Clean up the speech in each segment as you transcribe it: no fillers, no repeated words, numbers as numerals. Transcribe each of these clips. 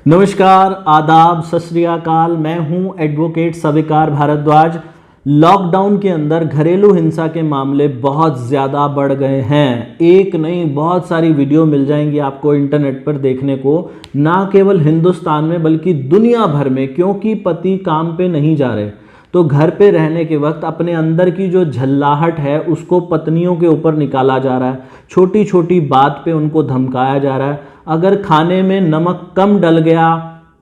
नमस्कार, आदाब, सत श्री अकाल। मैं हूं एडवोकेट सविकार भारद्वाज। लॉकडाउन के अंदर घरेलू हिंसा के मामले बहुत ज़्यादा बढ़ गए हैं। एक नहीं, बहुत सारी वीडियो मिल जाएंगी आपको इंटरनेट पर देखने को, ना केवल हिंदुस्तान में बल्कि दुनिया भर में। क्योंकि पति काम पे नहीं जा रहे तो घर पे रहने के वक्त अपने अंदर की जो झल्लाहट है उसको पत्नियों के ऊपर निकाला जा रहा है। छोटी छोटी बात पे उनको धमकाया जा रहा है। अगर खाने में नमक कम डल गया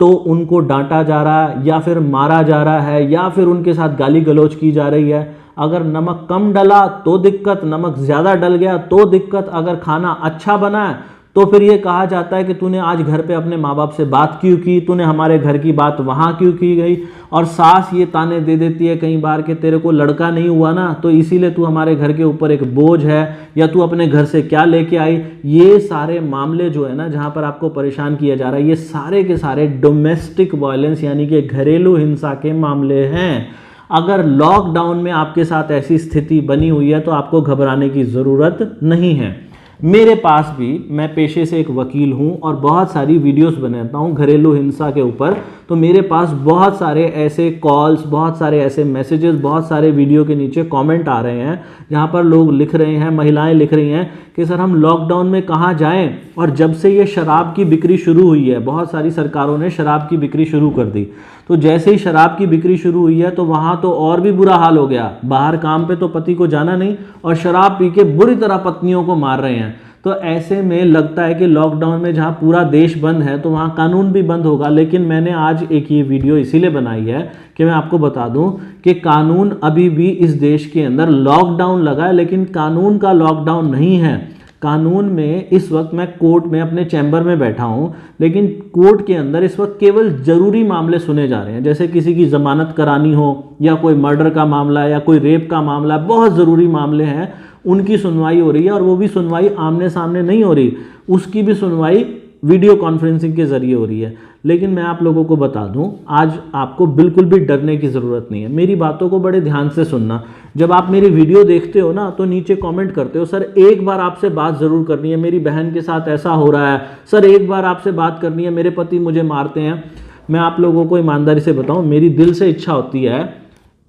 तो उनको डांटा जा रहा है या फिर मारा जा रहा है या फिर उनके साथ गाली गलौज की जा रही है। अगर नमक कम डला तो दिक्कत, नमक ज़्यादा डल गया तो दिक्कत। अगर खाना अच्छा बना है तो फिर ये कहा जाता है कि तूने आज घर पे अपने माँ बाप से बात क्यों की, तूने हमारे घर की बात वहाँ क्यों की गई। और सास ये ताने दे देती है कई बार कि तेरे को लड़का नहीं हुआ ना, तो इसीलिए तू हमारे घर के ऊपर एक बोझ है, या तू अपने घर से क्या लेके आई। ये सारे मामले जो है ना, जहाँ पर आपको परेशान किया जा रहा है, ये सारे के सारे डोमेस्टिक वायलेंस यानी कि घरेलू हिंसा के मामले हैं। अगर लॉकडाउन में आपके साथ ऐसी स्थिति बनी हुई है तो आपको घबराने की ज़रूरत नहीं है। मेरे पास भी, मैं पेशे से एक वकील हूं और बहुत सारी वीडियोस बनाता हूं घरेलू हिंसा के ऊपर। तो मेरे पास बहुत सारे ऐसे कॉल्स, बहुत सारे ऐसे मैसेजेस, बहुत सारे वीडियो के नीचे कमेंट आ रहे हैं जहां पर लोग लिख रहे हैं, महिलाएं लिख रही हैं कि सर हम लॉकडाउन में कहाँ जाएं। और जब से ये शराब की बिक्री शुरू हुई है, बहुत सारी सरकारों ने शराब की बिक्री शुरू कर दी, तो जैसे ही शराब की बिक्री शुरू हुई है तो वहाँ तो और भी बुरा हाल हो गया। बाहर काम पे तो पति को जाना नहीं और शराब पी के बुरी तरह पत्नियों को मार रहे हैं। तो ऐसे में लगता है कि लॉकडाउन में जहाँ पूरा देश बंद है तो वहाँ कानून भी बंद होगा। लेकिन मैंने आज एक ये वीडियो इसीलिए बनाई है कि मैं आपको बता दूं कि कानून अभी भी इस देश के अंदर, लॉकडाउन लगा है लेकिन कानून का लॉकडाउन नहीं है। कानून में इस वक्त, मैं कोर्ट में अपने चैम्बर में बैठा हूं, लेकिन कोर्ट के अंदर इस वक्त केवल ज़रूरी मामले सुने जा रहे हैं। जैसे किसी की ज़मानत करानी हो या कोई मर्डर का मामला या कोई रेप का मामला, बहुत ज़रूरी मामले हैं, उनकी सुनवाई हो रही है। और वो भी सुनवाई आमने सामने नहीं हो रही, उसकी भी सुनवाई वीडियो कॉन्फ्रेंसिंग के ज़रिए हो रही है। लेकिन मैं आप लोगों को बता दूं, आज आपको बिल्कुल भी डरने की ज़रूरत नहीं है। मेरी बातों को बड़े ध्यान से सुनना। जब आप मेरी वीडियो देखते हो ना तो नीचे कमेंट करते हो, सर एक बार आपसे बात ज़रूर करनी है, मेरी बहन के साथ ऐसा हो रहा है, सर एक बार आपसे बात करनी है, मेरे पति मुझे मारते हैं। मैं आप लोगों को ईमानदारी से बताऊं, मेरी दिल से इच्छा होती है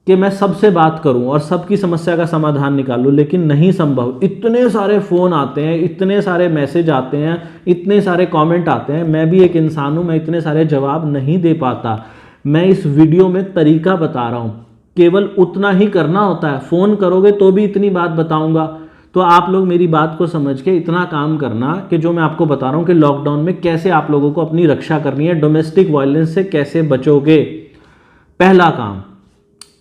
कि मैं सबसे बात करूं और सबकी समस्या का समाधान निकालूं, लेकिन नहीं संभव। इतने सारे फ़ोन आते हैं, इतने सारे मैसेज आते हैं, इतने सारे कमेंट आते हैं। मैं भी एक इंसान हूं, मैं इतने सारे जवाब नहीं दे पाता। मैं इस वीडियो में तरीका बता रहा हूं, केवल उतना ही करना होता है। फ़ोन करोगे तो भी इतनी बात बताऊंगा। तो आप लोग मेरी बात को समझ के इतना काम करना कि जो मैं आपको बता रहा हूं कि लॉकडाउन में कैसे आप लोगों को अपनी रक्षा करनी है, डोमेस्टिक वायलेंस से कैसे बचोगे। पहला काम,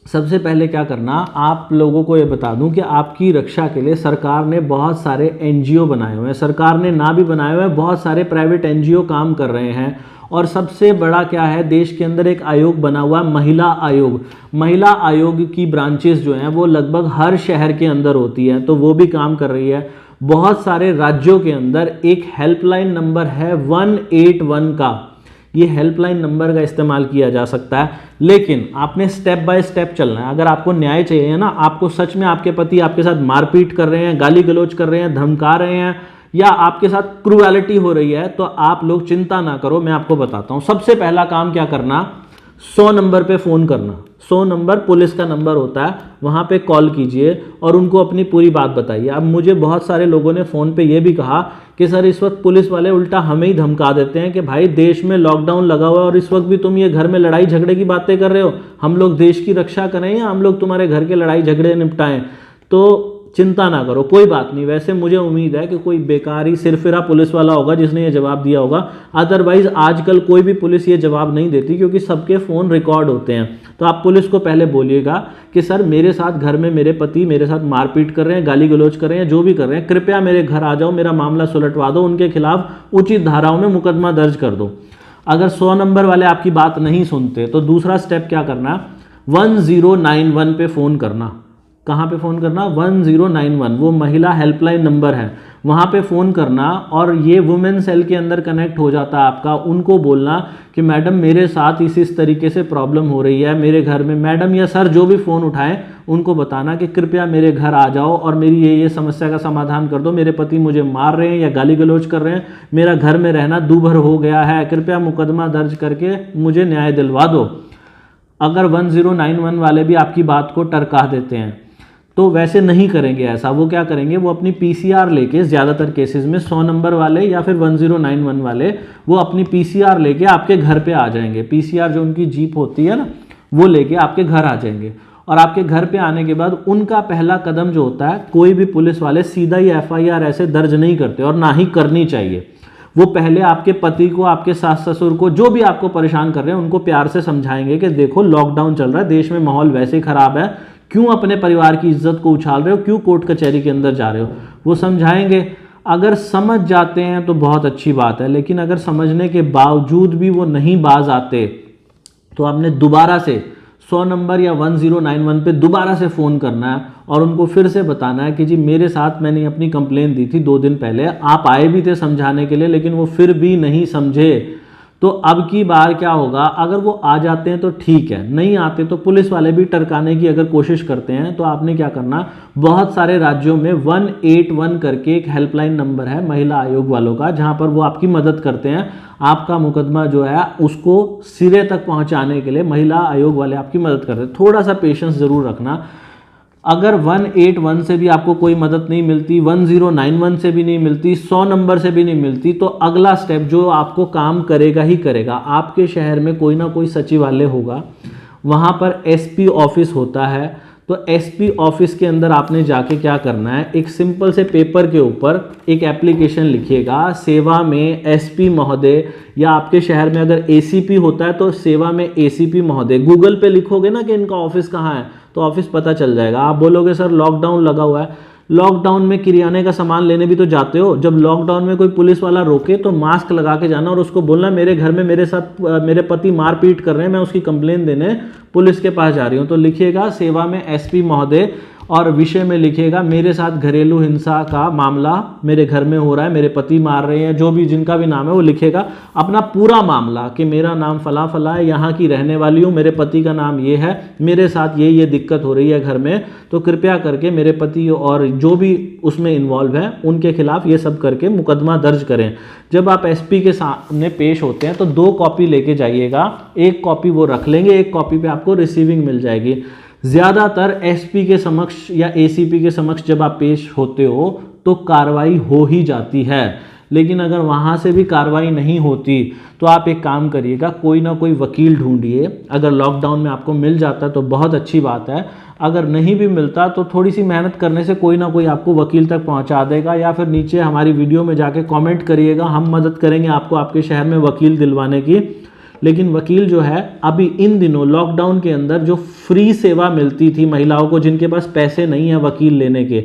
सबसे पहले क्या करना, आप लोगों को ये बता दूं कि आपकी रक्षा के लिए सरकार ने बहुत सारे एनजीओ बनाए हुए हैं। सरकार ने ना भी बनाए हुए हैं, बहुत सारे प्राइवेट एनजीओ काम कर रहे हैं। और सबसे बड़ा क्या है, देश के अंदर एक आयोग बना हुआ है, महिला आयोग। महिला आयोग की ब्रांचेस जो हैं वो लगभग हर शहर के अंदर होती है, तो वो भी काम कर रही है। बहुत सारे राज्यों के अंदर एक हेल्पलाइन नंबर है 181 का, ये हेल्पलाइन नंबर का इस्तेमाल किया जा सकता है। लेकिन आपने स्टेप बाय स्टेप चलना है। अगर आपको न्याय चाहिए ना, आपको सच में आपके पति आपके साथ मारपीट कर रहे हैं, गाली गलौज कर रहे हैं, धमका रहे हैं, या आपके साथ क्रूएलिटी हो रही है, तो आप लोग चिंता ना करो, मैं आपको बताता हूं। सबसे पहला काम क्या करना, 100 नंबर पे फ़ोन करना। 100 नंबर पुलिस का नंबर होता है, वहाँ पे कॉल कीजिए और उनको अपनी पूरी बात बताइए। अब मुझे बहुत सारे लोगों ने फ़ोन पे ये भी कहा कि सर इस वक्त पुलिस वाले उल्टा हमें ही धमका देते हैं कि भाई देश में लॉकडाउन लगा हुआ है और इस वक्त भी तुम ये घर में लड़ाई झगड़े की बातें कर रहे हो, हम लोग देश की रक्षा करें या हम लोग तुम्हारे घर के लड़ाई झगड़े निपटाएं। तो चिंता ना करो, कोई बात नहीं। वैसे मुझे उम्मीद है कि कोई बेकारी सिरफिरा पुलिस वाला होगा जिसने ये जवाब दिया होगा, अदरवाइज आजकल कोई भी पुलिस ये जवाब नहीं देती क्योंकि सबके फ़ोन रिकॉर्ड होते हैं। तो आप पुलिस को पहले बोलिएगा कि सर मेरे साथ घर में मेरे पति मेरे साथ मारपीट कर रहे हैं, गाली गलौज कर रहे हैं, जो भी कर रहे हैं, कृपया मेरे घर आ जाओ, मेरा मामला सुलटवा दो, उनके खिलाफ उचित धाराओं में मुकदमा दर्ज कर दो। अगर 100 नंबर वाले आपकी बात नहीं सुनते तो दूसरा स्टेप क्या करना, 1091 पे फ़ोन करना। कहाँ पे फ़ोन करना, 1091, वो महिला हेल्पलाइन नंबर है, वहाँ पे फ़ोन करना। और ये वुमेन सेल के अंदर कनेक्ट हो जाता है आपका। उनको बोलना कि मैडम मेरे साथ इस तरीके से प्रॉब्लम हो रही है मेरे घर में। मैडम या सर जो भी फ़ोन उठाएं उनको बताना कि कृपया मेरे घर आ जाओ और मेरी ये समस्या का समाधान कर दो, मेरे पति मुझे मार रहे हैं या गाली गलौज कर रहे हैं, मेरा घर में रहना दूभर हो गया है, कृपया मुकदमा दर्ज करके मुझे न्याय दिलवा दो। अगर 1091 वाले भी आपकी बात को टरका देते हैं तो वैसे नहीं करेंगे ऐसा। वो क्या करेंगे, वो अपनी पीसीआर लेके, ज़्यादातर केसेस में 100 नंबर वाले या फिर 1091 वाले वो अपनी पीसीआर लेके आपके घर पे आ जाएंगे। पीसीआर जो उनकी जीप होती है ना, वो लेके आपके घर आ जाएंगे। और आपके घर पे आने के बाद उनका पहला कदम जो होता है, कोई भी पुलिस वाले सीधा ही एफआईआर ऐसे दर्ज नहीं करते और ना ही करनी चाहिए। वो पहले आपके पति को, आपके सास ससुर को, जो भी आपको परेशान कर रहे हैं उनको प्यार से समझाएंगे कि देखो लॉकडाउन चल रहा है, देश में माहौल वैसे ही खराब है, क्यों अपने परिवार की इज्जत को उछाल रहे हो, क्यों कोर्ट कचहरी के अंदर जा रहे हो, वो समझाएंगे। अगर समझ जाते हैं तो बहुत अच्छी बात है, लेकिन अगर समझने के बावजूद भी वो नहीं बाज आते तो आपने दोबारा से 100 नंबर या 1091 पे दोबारा से फ़ोन करना है और उनको फिर से बताना है कि जी मेरे साथ, मैंने अपनी कंप्लेन दी थी 2 दिन पहले, आप आए भी थे समझाने के लिए लेकिन वो फिर भी नहीं समझे। तो अब की बार क्या होगा, अगर वो आ जाते हैं तो ठीक है, नहीं आते तो पुलिस वाले भी टरकाने की अगर कोशिश करते हैं तो आपने क्या करना, बहुत सारे राज्यों में 181 करके एक हेल्पलाइन नंबर है महिला आयोग वालों का, जहां पर वो आपकी मदद करते हैं। आपका मुकदमा जो है उसको सिरे तक पहुंचाने के लिए महिला आयोग वाले आपकी मदद करते हैं। थोड़ा सा पेशेंस जरूर रखना। अगर 181 से भी आपको कोई मदद नहीं मिलती, 1091 से भी नहीं मिलती, 100 नंबर से भी नहीं मिलती, तो अगला स्टेप जो आपको काम करेगा ही करेगा, आपके शहर में कोई ना कोई सचिवालय होगा, वहाँ पर एसपी ऑफिस होता है। तो एसपी ऑफिस के अंदर आपने जाके क्या करना है, एक सिंपल से पेपर के ऊपर एक एप्लीकेशन लिखिएगा, सेवा में एसपी महोदय, या आपके शहर में अगर एसीपी होता है तो सेवा में एसीपी महोदय। गूगल पे लिखोगे ना कि इनका ऑफिस कहाँ है तो ऑफिस पता चल जाएगा। आप बोलोगे सर लॉकडाउन लगा हुआ है, लॉकडाउन में किराने का सामान लेने भी तो जाते हो, जब लॉकडाउन में कोई पुलिस वाला रोके तो मास्क लगा के जाना और उसको बोलना मेरे घर में मेरे साथ मेरे पति मारपीट कर रहे हैं, मैं उसकी कंप्लेन देने पुलिस के पास जा रही हूँ। तो लिखिएगा सेवा में एसपी महोदय और विषय में लिखिएगा मेरे साथ घरेलू हिंसा का मामला मेरे घर में हो रहा है, मेरे पति मार रहे हैं, जो भी जिनका भी नाम है वो लिखेगा अपना पूरा मामला कि मेरा नाम फला फला है, यहाँ की रहने वाली हूँ, मेरे पति का नाम ये है, मेरे साथ ये दिक्कत हो रही है घर में, तो कृपया करके मेरे पति और जो भी उसमें इन्वॉल्व है उनके खिलाफ ये सब करके मुकदमा दर्ज करें। जब आप एसपी के सामने पेश होते हैं तो 2 कॉपी लेके जाइएगा, एक कॉपी वो रख लेंगे, एक कॉपी पे आपको रिसीविंग मिल जाएगी। ज़्यादातर एसपी के समक्ष या एसीपी के समक्ष जब आप पेश होते हो तो कार्रवाई हो ही जाती है, लेकिन अगर वहाँ से भी कार्रवाई नहीं होती तो आप एक काम करिएगा, कोई ना कोई वकील ढूंढिए। अगर लॉकडाउन में आपको मिल जाता है तो बहुत अच्छी बात है, अगर नहीं भी मिलता तो थोड़ी सी मेहनत करने से कोई ना कोई आपको वकील तक पहुंचा देगा, या फिर नीचे हमारी वीडियो में जाके कमेंट करिएगा, हम मदद करेंगे आपको आपके शहर में वकील दिलवाने की। लेकिन वकील जो है अभी इन दिनों लॉकडाउन के अंदर जो फ्री सेवा मिलती थी महिलाओं को जिनके पास पैसे नहीं है वकील लेने के,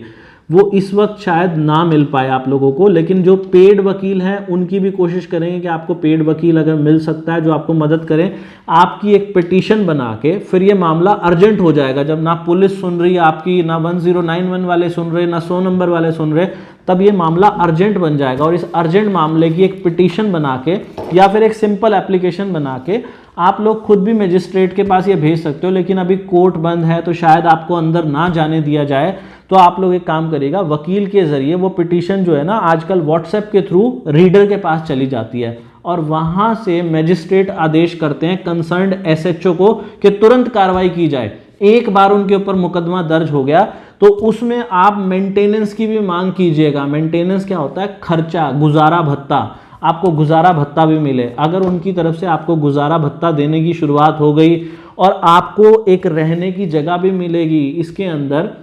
वो इस वक्त शायद ना मिल पाए आप लोगों को, लेकिन जो पेड वकील हैं उनकी भी कोशिश करेंगे कि आपको पेड वकील अगर मिल सकता है जो आपको मदद करें, आपकी एक पिटीशन बना के फिर ये मामला अर्जेंट हो जाएगा। जब ना पुलिस सुन रही है आपकी, ना 1091 वाले सुन रहे, ना 100 नंबर वाले सुन रहे, तब ये मामला अर्जेंट बन जाएगा। और इस अर्जेंट मामले की एक पिटीशन बना के या फिर एक सिंपल एप्लीकेशन बना के आप लोग खुद भी मजिस्ट्रेट के पास ये भेज सकते हो, लेकिन अभी कोर्ट बंद है तो शायद आपको अंदर ना जाने दिया जाए। तो आप लोग एक काम करिएगा, वकील के जरिए वो पिटीशन जो है ना आजकल व्हाट्सएप के थ्रू रीडर के पास चली जाती है और वहां से मजिस्ट्रेट आदेश करते हैं कंसर्न्ड एसएचओ को कि तुरंत कार्रवाई की जाए। एक बार उनके ऊपर मुकदमा दर्ज हो गया तो उसमें आप मेंटेनेंस की भी मांग कीजिएगा। मेंटेनेंस क्या होता है? खर्चा, गुजारा भत्ता, आपको गुजारा भत्ता भी मिले। अगर उनकी तरफ से आपको गुजारा भत्ता देने की शुरुआत हो गई और आपको एक रहने की जगह भी मिलेगी, इसके अंदर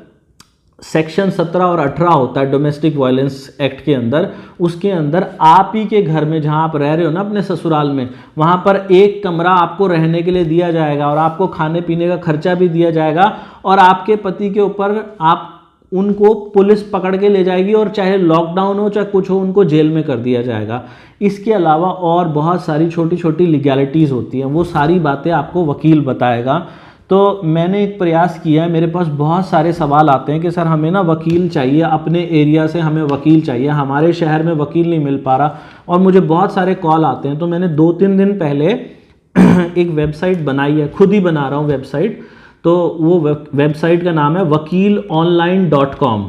सेक्शन 17 और 18 होता है डोमेस्टिक वायलेंस एक्ट के अंदर, उसके अंदर आप ही के घर में जहां आप रह रहे हो ना अपने ससुराल में, वहां पर एक कमरा आपको रहने के लिए दिया जाएगा और आपको खाने पीने का खर्चा भी दिया जाएगा और आपके पति के ऊपर आप उनको पुलिस पकड़ के ले जाएगी और चाहे लॉकडाउन हो चाहे कुछ हो उनको जेल में कर दिया जाएगा। इसके अलावा और बहुत सारी छोटी छोटी लीगैलिटीज़ होती हैं, वो सारी बातें आपको वकील बताएगा। तो मैंने एक प्रयास किया है, मेरे पास बहुत सारे सवाल आते हैं कि सर हमें ना वकील चाहिए, अपने एरिया से हमें वकील चाहिए, हमारे शहर में वकील नहीं मिल पा रहा, और मुझे बहुत सारे कॉल आते हैं। तो मैंने 2-3 दिन पहले एक वेबसाइट बनाई है, खुद ही बना रहा हूँ वेबसाइट, तो वो वेबसाइट का नाम है wakiloonline.com।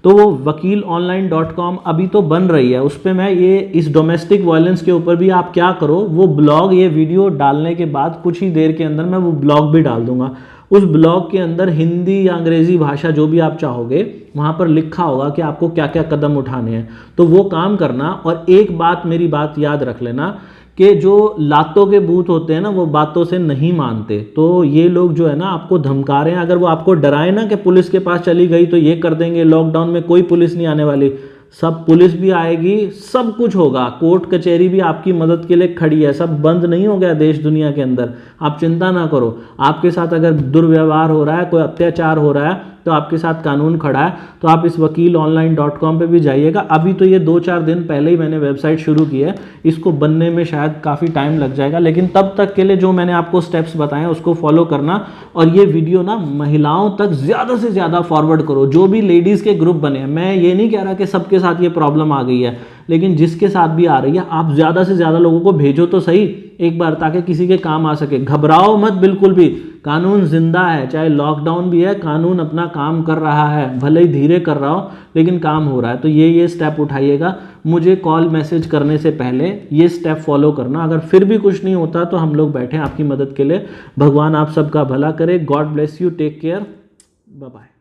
तो वो wakiloonline.com अभी तो बन रही है, उस पर मैं ये इस डोमेस्टिक वायलेंस के ऊपर भी आप क्या करो, वो ब्लॉग, ये वीडियो डालने के बाद कुछ ही देर के अंदर मैं वो ब्लॉग भी डाल दूंगा। उस ब्लॉग के अंदर हिंदी या अंग्रेज़ी भाषा जो भी आप चाहोगे वहाँ पर लिखा होगा कि आपको क्या क्या कदम उठाने हैं, तो वो काम करना। और एक बात, मेरी बात याद रख लेना कि जो लातों के भूत होते हैं ना, वो बातों से नहीं मानते। तो ये लोग जो है ना आपको धमका रहे हैं, अगर वो आपको डराए ना कि पुलिस के पास चली गई तो ये कर देंगे, लॉकडाउन में कोई पुलिस नहीं आने वाली, सब पुलिस भी आएगी, सब कुछ होगा, कोर्ट कचहरी भी आपकी मदद के लिए खड़ी है, सब बंद नहीं हो गया देश दुनिया के अंदर, आप चिंता ना करो। आपके साथ अगर दुर्व्यवहार हो रहा है, कोई अत्याचार हो रहा है, तो आपके साथ कानून खड़ा है। तो आप इस wakiloonline.com पे भी जाइएगा। अभी तो ये 2-4 दिन पहले ही मैंने वेबसाइट शुरू की है, इसको बनने में शायद काफ़ी टाइम लग जाएगा, लेकिन तब तक के लिए जो मैंने आपको स्टेप्स बताए उसको फॉलो करना। और ये वीडियो ना महिलाओं तक ज़्यादा से ज़्यादा फॉरवर्ड करो, जो भी लेडीज़ के ग्रुप बने हैं। मैं ये नहीं कह रहा कि सबके साथ ये प्रॉब्लम आ गई है, लेकिन जिसके साथ भी आ रही है आप ज़्यादा से ज़्यादा लोगों को भेजो तो सही एक बार, ताकि किसी के काम आ सके। घबराओ मत बिल्कुल भी, कानून जिंदा है, चाहे लॉकडाउन भी है, कानून अपना काम कर रहा है, भले ही धीरे कर रहा हो लेकिन काम हो रहा है। तो ये स्टेप उठाइएगा, मुझे कॉल मैसेज करने से पहले ये स्टेप फॉलो करना। अगर फिर भी कुछ नहीं होता तो हम लोग बैठे हैं आपकी मदद के लिए। भगवान आप सबका भला करे। God bless you, take care, bye bye.